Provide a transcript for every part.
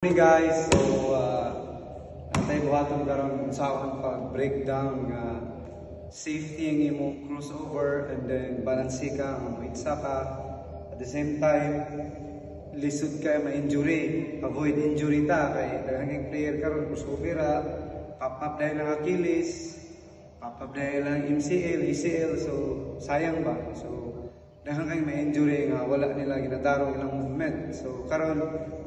Morning guys, so natay buhaton karon sa akong pag-breakdown nga safety ang imong crossover and then balance ka nga maitsa ka at the same time lisod ka ma-injury, avoid injury ta kay daghang player karon crossover pop-up dahil ng Achilles, pop-up dahil ng MCL, ACL, so sayang ba? So daghang kay ma-injury nga wala nila ginatarong ilang movement. So karon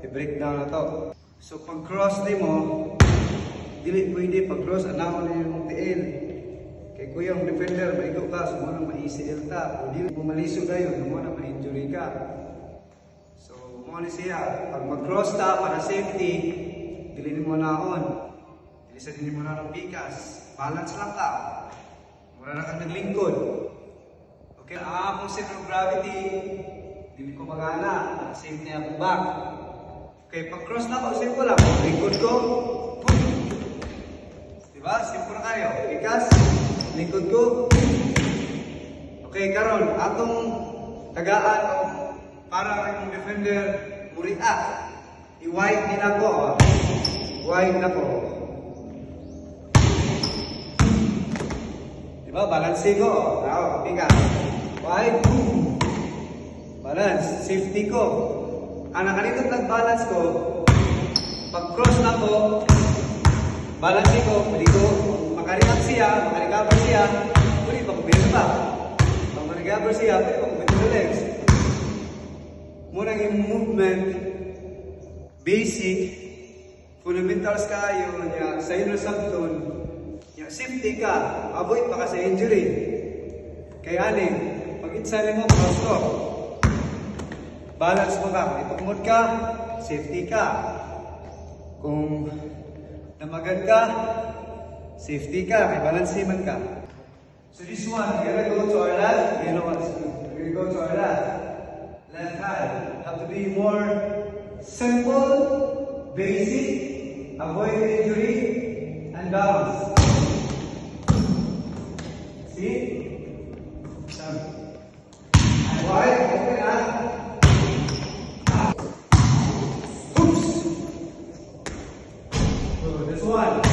i-breakdown na to. So pag cross di mo, dili pwede pag cross anamon ni mong TL. Kay kuya ang defender maigo ka so mo na ma-ACL ta o dili mo malisod dayon mo na ma-injury ka. So mo ni siya pag mag-cross ta para safety, dili mo naon. Dili sa dinhi mo na ng pikas. Balance lang ka. Mura na ka naglingkod. Okay, akong center of gravity, dili ko magana, safe niya akong back. Okay, pag-cross na ako, simple lang. Lingkod ko, boom! Diba? Simple na kayo. Ikas, lingkod ko. Okay, karon atong tagaan o para yung defender, muriat. I-wide din ako. Wide na ko. Diba? Balance ko. Tao, pikas. Wide, boom! Balance, safety ko. Ang nakalitot nag-balance ko, pag-cross na ko, balance ko, pwede ko makareact siya, makarecover siya, pwede pa kumira pa. Pag makarecover siya, pwede pa kumira sa legs. Muna yung movement, basic, fundamentals kayo, sa inner subtone, safety ka, avoid pa ka sa injury. Kaya aning, pag-insali mo, cross ko. Balance mo ka. Ipagmod ka, safety ka. Kung namagan ka, safety ka. May balance man ka. So this one, we're gonna go to our left. You know what? We're gonna go to our left. Left hand. Have to be more simple, basic, avoid injury, and balance. See? And wide, open up. This one.